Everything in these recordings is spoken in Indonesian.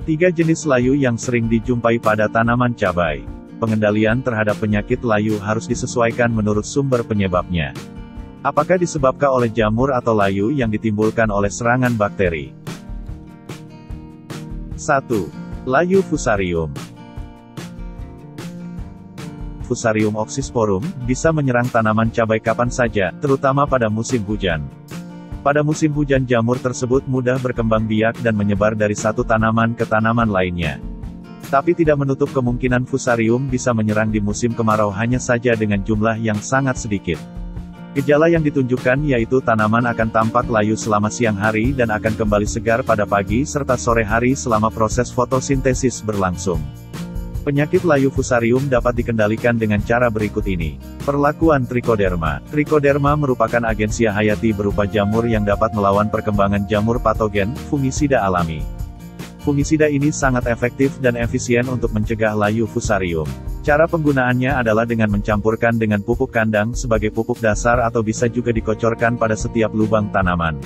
3 jenis layu yang sering dijumpai pada tanaman cabai. Pengendalian terhadap penyakit layu harus disesuaikan menurut sumber penyebabnya. Apakah disebabkan oleh jamur atau layu yang ditimbulkan oleh serangan bakteri? 1. Layu Fusarium. Fusarium oxysporum bisa menyerang tanaman cabai kapan saja, terutama pada musim hujan. Pada musim hujan jamur tersebut mudah berkembang biak dan menyebar dari satu tanaman ke tanaman lainnya. Tapi tidak menutup kemungkinan Fusarium bisa menyerang di musim kemarau hanya saja dengan jumlah yang sangat sedikit. Gejala yang ditunjukkan yaitu tanaman akan tampak layu selama siang hari dan akan kembali segar pada pagi serta sore hari selama proses fotosintesis berlangsung. Penyakit layu Fusarium dapat dikendalikan dengan cara berikut ini. Perlakuan Trichoderma. Trichoderma merupakan agensia hayati berupa jamur yang dapat melawan perkembangan jamur patogen, fungisida alami. Fungisida ini sangat efektif dan efisien untuk mencegah layu Fusarium. Cara penggunaannya adalah dengan mencampurkan dengan pupuk kandang sebagai pupuk dasar atau bisa juga dikocorkan pada setiap lubang tanaman.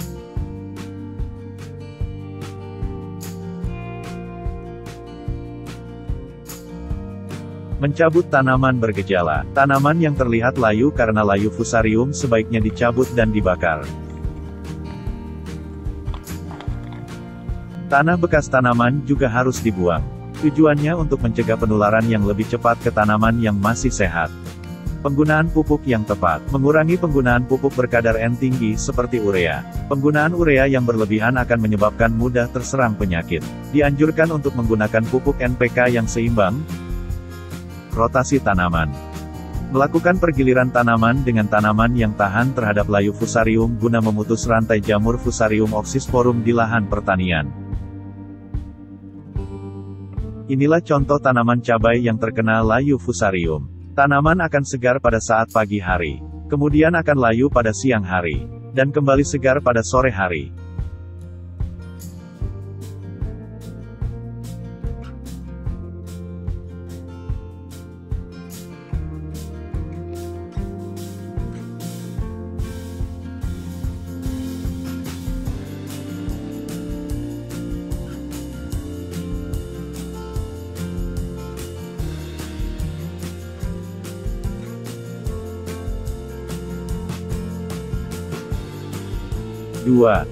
Mencabut tanaman bergejala. Tanaman yang terlihat layu karena layu Fusarium sebaiknya dicabut dan dibakar. Tanah bekas tanaman juga harus dibuang. Tujuannya untuk mencegah penularan yang lebih cepat ke tanaman yang masih sehat. Penggunaan pupuk yang tepat. Mengurangi penggunaan pupuk berkadar N tinggi seperti urea. Penggunaan urea yang berlebihan akan menyebabkan mudah terserang penyakit. Dianjurkan untuk menggunakan pupuk NPK yang seimbang. Rotasi tanaman. Melakukan pergiliran tanaman dengan tanaman yang tahan terhadap layu Fusarium guna memutus rantai jamur Fusarium oxysporum di lahan pertanian. Inilah contoh tanaman cabai yang terkena layu Fusarium. Tanaman akan segar pada saat pagi hari, kemudian akan layu pada siang hari, dan kembali segar pada sore hari.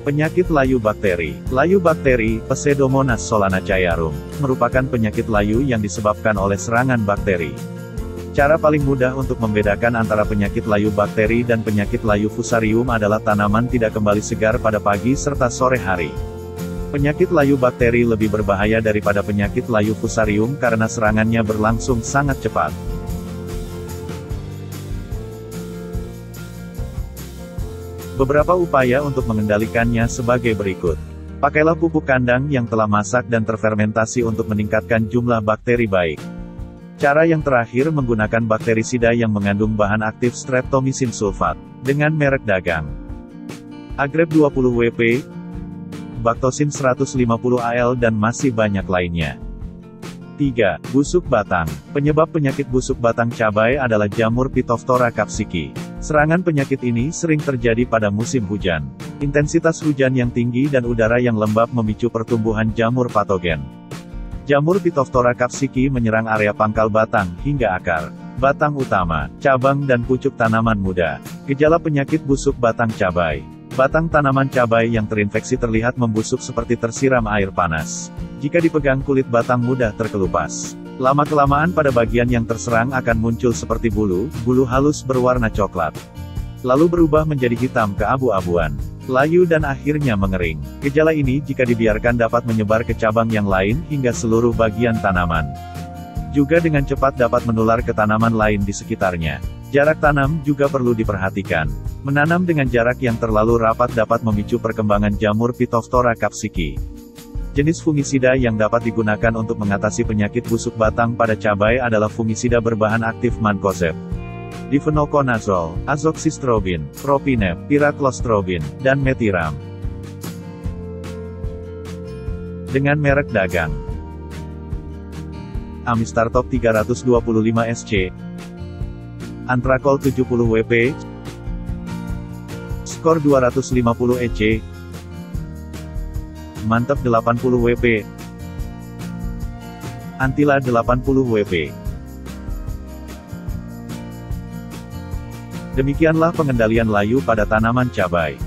Penyakit layu bakteri. Layu bakteri, Pseudomonas solanacearum, merupakan penyakit layu yang disebabkan oleh serangan bakteri. Cara paling mudah untuk membedakan antara penyakit layu bakteri dan penyakit layu Fusarium adalah tanaman tidak kembali segar pada pagi serta sore hari. Penyakit layu bakteri lebih berbahaya daripada penyakit layu Fusarium karena serangannya berlangsung sangat cepat. Beberapa upaya untuk mengendalikannya sebagai berikut. Pakailah pupuk kandang yang telah masak dan terfermentasi untuk meningkatkan jumlah bakteri baik. Cara yang terakhir menggunakan bakterisida yang mengandung bahan aktif streptomycin sulfat, dengan merek dagang. Agrep 20 WP, Bactosin 150 AL dan masih banyak lainnya. 3. Busuk batang. Penyebab penyakit busuk batang cabai adalah jamur Phytophthora capsicum. Serangan penyakit ini sering terjadi pada musim hujan. Intensitas hujan yang tinggi dan udara yang lembab memicu pertumbuhan jamur patogen. Jamur Phytophthora capsicum menyerang area pangkal batang hingga akar, batang utama, cabang dan pucuk tanaman muda. Gejala penyakit busuk batang cabai. Batang tanaman cabai yang terinfeksi terlihat membusuk seperti tersiram air panas. Jika dipegang kulit batang mudah terkelupas. Lama-kelamaan pada bagian yang terserang akan muncul seperti bulu halus berwarna coklat. Lalu berubah menjadi hitam keabu-abuan, layu dan akhirnya mengering. Gejala ini jika dibiarkan dapat menyebar ke cabang yang lain hingga seluruh bagian tanaman. Juga dengan cepat dapat menular ke tanaman lain di sekitarnya. Jarak tanam juga perlu diperhatikan. Menanam dengan jarak yang terlalu rapat dapat memicu perkembangan jamur Phytophthora capsicum. Jenis fungisida yang dapat digunakan untuk mengatasi penyakit busuk batang pada cabai adalah fungisida berbahan aktif mancozeb, difenoconazole, azoxystrobin, propinep, piraklostrobin, dan metiram. Dengan merek dagang. Amistartop 325 SC, Antrakol 70 WP, Skor 250 EC, Mantep 80 WP, Antila 80 WP. Demikianlah pengendalian layu pada tanaman cabai.